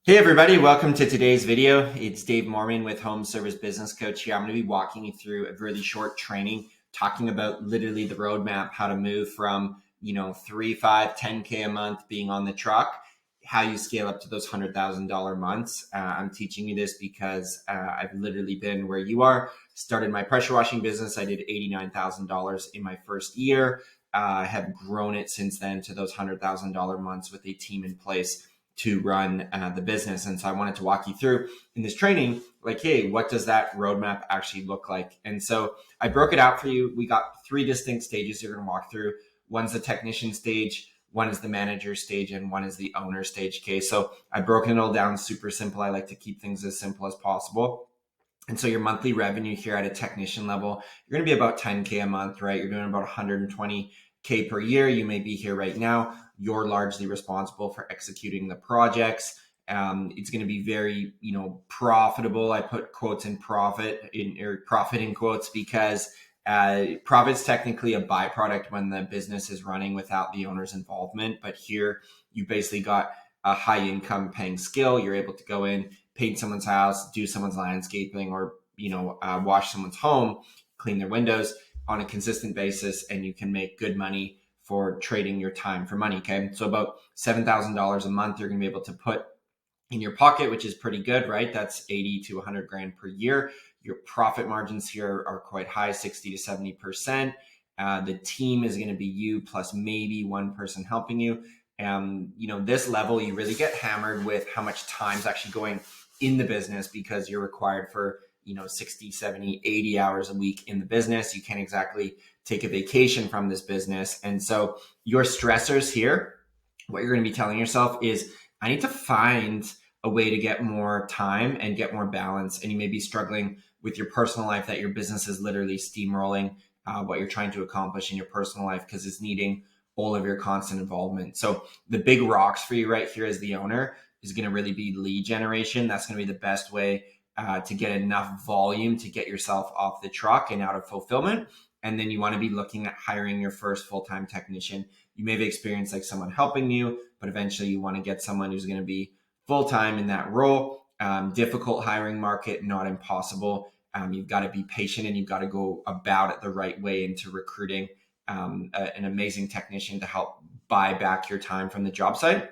Hey everybody, welcome to today's video. It's Dave Mormon with Home Service Business Coach here. I'm going to be walking you through a really short training talking about literally the roadmap, how to move from, 3, 5, 10K a month being on the truck, how you scale up to those $100,000 months. I'm teaching you this because I've literally been where you are. Started my pressure washing business. I did $89,000 in my first year. Have grown it since then to those $100,000 months with a team in place to run the business. And so I wanted to walk you through in this training, like, hey, what does that roadmap actually look like? And so I broke it out for you. We got 3 distinct stages you're going to walk through. One's the technician stage, one is the manager stage, and one is the owner stage. Okay, so I've broken it all down super simple. I like to keep things as simple as possible. And so your monthly revenue here at a technician level, you're going to be about 10K a month, right? You're doing about 120K per year. You may be here right now. You're largely responsible for executing the projects. It's going to be very, profitable. I put quotes in profit in quotes because profit's technically a byproduct when the business is running without the owner's involvement. But here you basically got a high income paying skill. You're able to go in, paint someone's house, do someone's landscaping, or wash someone's home, clean their windows on a consistent basis, and you can make good money for trading your time for money. Okay, so about $7,000 a month you're going to be able to put in your pocket, which is pretty good, right? That's 80 to 100 grand per year. Your profit margins here are quite high, 60 to 70%. The team is going to be you plus maybe one person helping you. This level, you really get hammered with how much time's actually going in the business because you're required for 60, 70, 80 hours a week in the business. You can't exactly take a vacation from this business. And so your stressors here, what you're going to be telling yourself is, I need to find a way to get more time and get more balance. And you may be struggling with your personal life, that your business is literally steamrolling what you're trying to accomplish in your personal life because it's needing all of your constant involvement. So the big rocks for you right here as the owner is going to really be lead generation. That's going to be the best way to get enough volume to get yourself off the truck and out of fulfillment. And then you want to be looking at hiring your first full-time technician. You may have experienced like someone helping you, but eventually you want to get someone who's going to be full-time in that role. Difficult hiring market, not impossible. You've got to be patient and you've got to go about it the right way into recruiting an amazing technician to help buy back your time from the job site.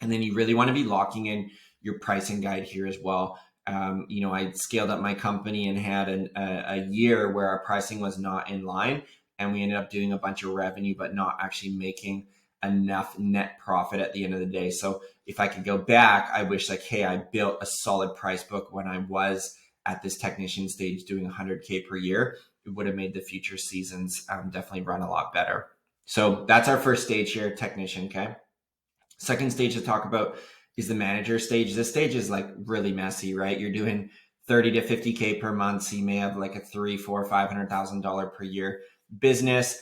And then you really want to be locking in your pricing guide here as well. I scaled up my company and had a year where our pricing was not in line, and we ended up doing a bunch of revenue, but not actually making enough net profit at the end of the day. So if I could go back, I wish I built a solid price book when I was at this technician stage doing 100K per year. It would have made the future seasons definitely run a lot better. So that's our first stage here, technician. Okay. Second stage to talk about is the manager stage. This stage is like really messy, right? You're doing 30 to 50K per month. So you may have like a $300,000, $400,000, $500,000 per year business.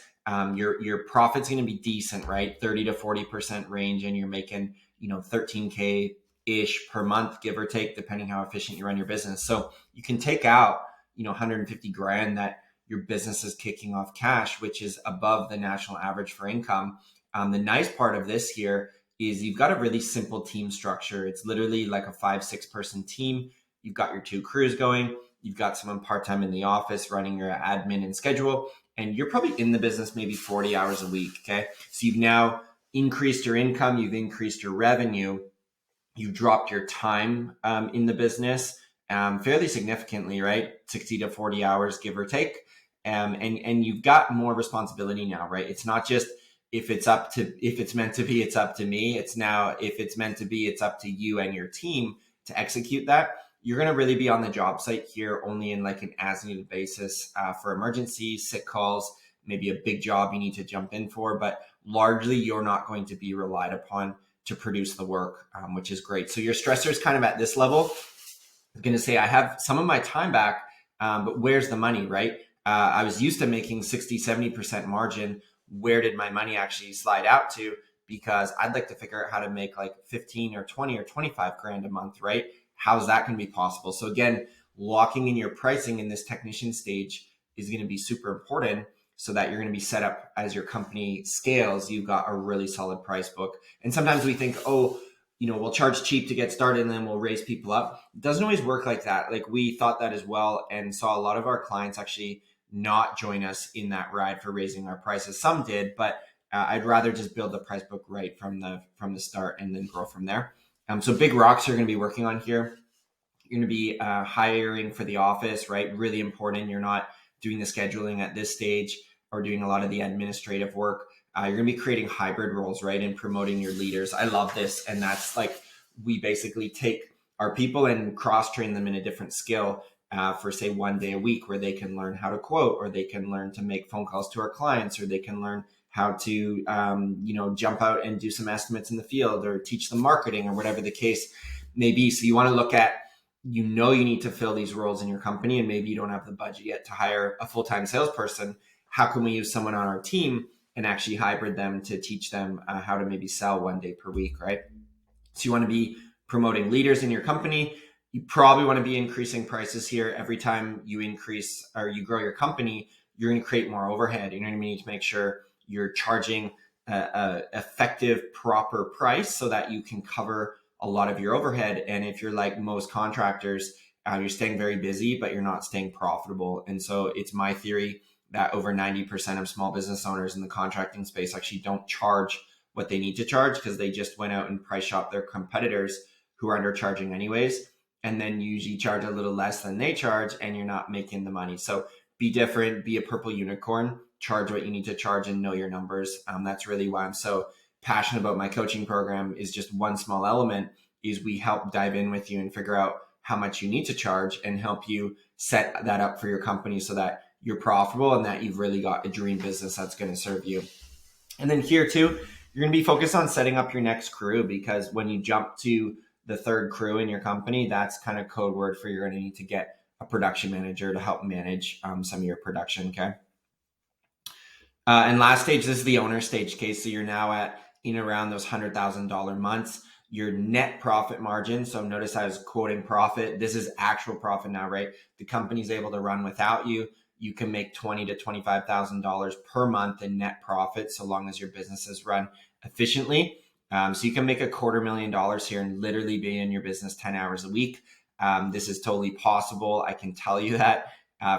Your profit's going to be decent, right? 30 to 40% range. And you're making, 13K ish per month, give or take, depending how efficient you run your business. So you can take out, 150 grand that your business is kicking off cash, which is above the national average for income. The nice part of this here is you've got a really simple team structure. It's literally like a 5-6 person team. You've got your 2 crews going. You've got someone part-time in the office running your admin and schedule. And you're probably in the business maybe 40 hours a week. Okay. So you've now increased your income. You've increased your revenue. You've dropped your time in the business fairly significantly, right? 60 to 40 hours, give or take. And you've got more responsibility now, right? It's not just, if it's meant to be, it's up to me. It's now, if it's meant to be, it's up to you and your team to execute that. You're going to really be on the job site here only in like an as needed basis for emergencies, sick calls, maybe a big job you need to jump in for, but largely you're not going to be relied upon to produce the work, which is great. So your stressor is kind of at this level. I'm going to say, I have some of my time back, but where's the money, right? I was used to making 60, 70% margin. Where did my money actually slide out to? Because I'd like to figure out how to make like 15 or 20 or 25 grand a month, right? How's that going to be possible? So again, locking in your pricing in this technician stage is going to be super important so that you're going to be set up as your company scales. You've got a really solid price book. And sometimes we think, we'll charge cheap to get started and then we'll raise people up. It doesn't always work like that. Like we thought that as well, and saw a lot of our clients actually not join us in that ride for raising our prices. Some did, but I'd rather just build the price book right from the start and then grow from there. So big rocks you're going to be working on here. You're going to be hiring for the office, right? Really important. You're not doing the scheduling at this stage or doing a lot of the administrative work. You're going to be creating hybrid roles, right? And promoting your leaders. I love this. And that's like, we basically take our people and cross train them in a different skill for say 1 day a week, where they can learn how to quote, or they can learn to make phone calls to our clients, or they can learn how to, jump out and do some estimates in the field, or teach them marketing, or whatever the case may be. So you want to look at, you need to fill these roles in your company, and maybe you don't have the budget yet to hire a full-time salesperson. How can we use someone on our team and actually hybrid them to teach them how to maybe sell 1 day per week, right? So you want to be promoting leaders in your company. You probably want to be increasing prices here. Every time you increase or you grow your company, you're going to create more overhead. You need to make sure you're charging a effective, proper price so that you can cover a lot of your overhead. And if you're like most contractors, you're staying very busy, but you're not staying profitable. And so it's my theory that over 90% of small business owners in the contracting space actually don't charge what they need to charge, because they just went out and price shop their competitors who are undercharging anyways, and then usually charge a little less than they charge, and you're not making the money. So be different, be a purple unicorn, charge what you need to charge, and know your numbers. That's really why I'm so passionate about my coaching program. Is just one small element is we help dive in with you and figure out how much you need to charge and help you set that up for your company so that you're profitable and that you've really got a dream business that's going to serve you. And then here too, you're going to be focused on setting up your next crew, because when you jump to the third crew in your company, that's kind of code word for you're going to need to get a production manager to help manage some of your production. Okay. And last stage, this is the owner stage case. So you're now at in around those $100,000 months. Your net profit margin. So notice I was quoting profit. This is actual profit now, right? The company's able to run without you. You can make $20,000 to $25,000 per month in net profit, so long as your business is run efficiently. So you can make $250,000 here and literally be in your business 10 hours a week. This is totally possible. I can tell you that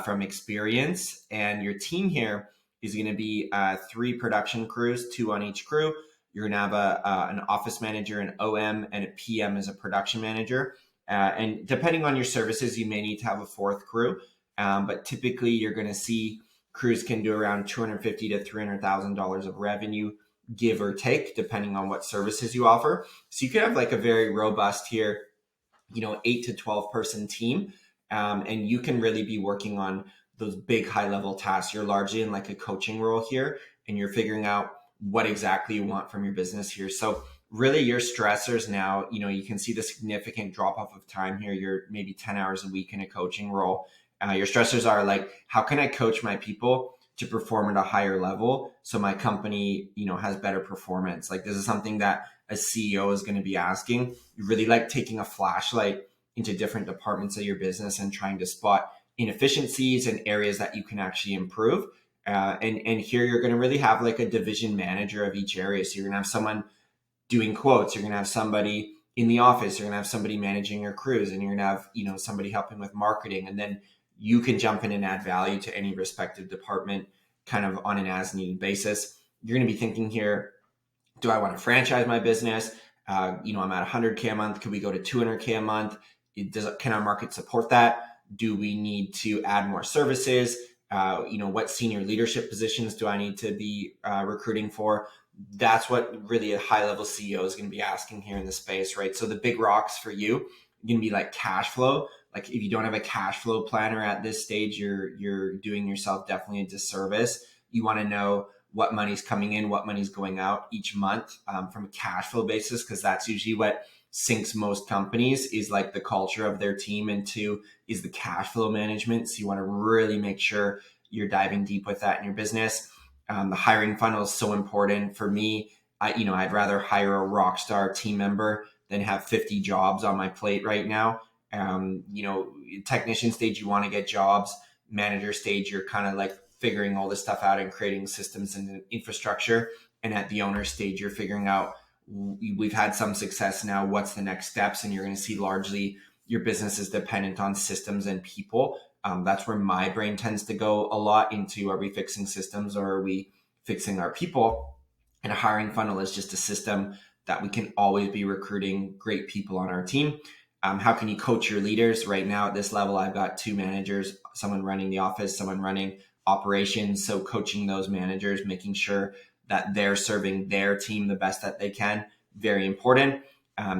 from experience. And your team here is going to be 3 production crews, 2 on each crew. You're going to have an office manager, an OM, and a PM as a production manager. And depending on your services, you may need to have a 4th crew. But typically, you're going to see crews can do around $250,000 to $300,000 of revenue, give or take, depending on what services you offer. So you could have like a very robust here, 8 to 12 person team, and you can really be working on those big high level tasks. You're largely in like a coaching role here, and you're figuring out what exactly you want from your business here. So really your stressors now, you can see the significant drop off of time here. You're maybe 10 hours a week in a coaching role. Your stressors are like, how can I coach my people to perform at a higher level so my company, has better performance? Like, this is something that a CEO is going to be asking. You really like taking a flashlight into different departments of your business and trying to spot inefficiencies and areas that you can actually improve. And here you're going to really have like a division manager of each area. So you're going to have someone doing quotes. You're going to have somebody in the office. You're going to have somebody managing your crews, and you're going to have, somebody helping with marketing. And then you can jump in and add value to any respective department kind of on an as needed basis. You're going to be thinking here, do I want to franchise my business? I'm at $100K a month. Could we go to $200K a month? Can our market support that? Do we need to add more services? What senior leadership positions do I need to be recruiting for? That's what really a high level CEO is going to be asking here in the space, right? So the big rocks for you are going to be like cash flow. Like, if you don't have a cash flow planner at this stage, you're doing yourself definitely a disservice. You want to know what money's coming in, what money's going out each month from a cash flow basis, because that's usually what sinks most companies, is like the culture of their team, and 2 is the cash flow management. So you want to really make sure you're diving deep with that in your business. The hiring funnel is so important for me. I'd rather hire a rock star team member than have 50 jobs on my plate right now. Technician stage, you want to get jobs. Manager stage, you're kind of like figuring all this stuff out and creating systems and infrastructure. And at the owner stage, you're figuring out we've had some success now. What's the next steps? And you're going to see largely your business is dependent on systems and people. That's where my brain tends to go a lot into, are we fixing systems or are we fixing our people? And a hiring funnel is just a system that we can always be recruiting great people on our team. How can you coach your leaders? Right now at this level, I've got 2 managers, someone running the office, someone running operations. So coaching those managers, making sure that they're serving their team the best that they can, very important.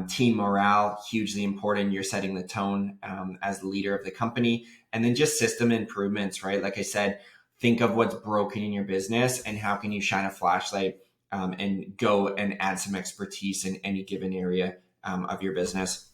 Team morale, hugely important. You're setting the tone as the leader of the company. And then just system improvements, right? Like I said, think of what's broken in your business and how can you shine a flashlight and go and add some expertise in any given area of your business.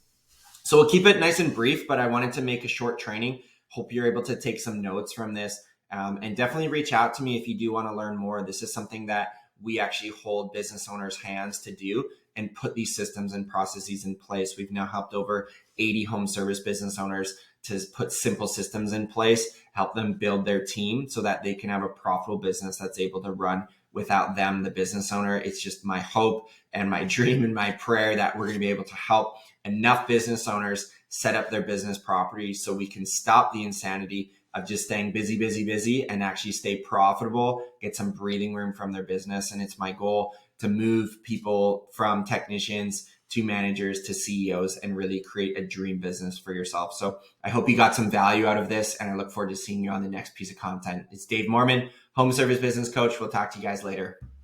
So we'll keep it nice and brief, but I wanted to make a short training. Hope you're able to take some notes from this, and definitely reach out to me if you do want to learn more. This is something that we actually hold business owners' hands to do and put these systems and processes in place. We've now helped over 80 home service business owners to put simple systems in place, help them build their team so that they can have a profitable business that's able to run without them, the business owner. It's just my hope and my dream and my prayer that we're going to be able to help enough business owners set up their business properly so we can stop the insanity of just staying busy, busy, busy, and actually stay profitable, get some breathing room from their business. And it's my goal to move people from technicians to managers to CEOs and really create a dream business for yourself. So I hope you got some value out of this, and I look forward to seeing you on the next piece of content. It's Dave Moorman, Home Service Business Coach. We'll talk to you guys later.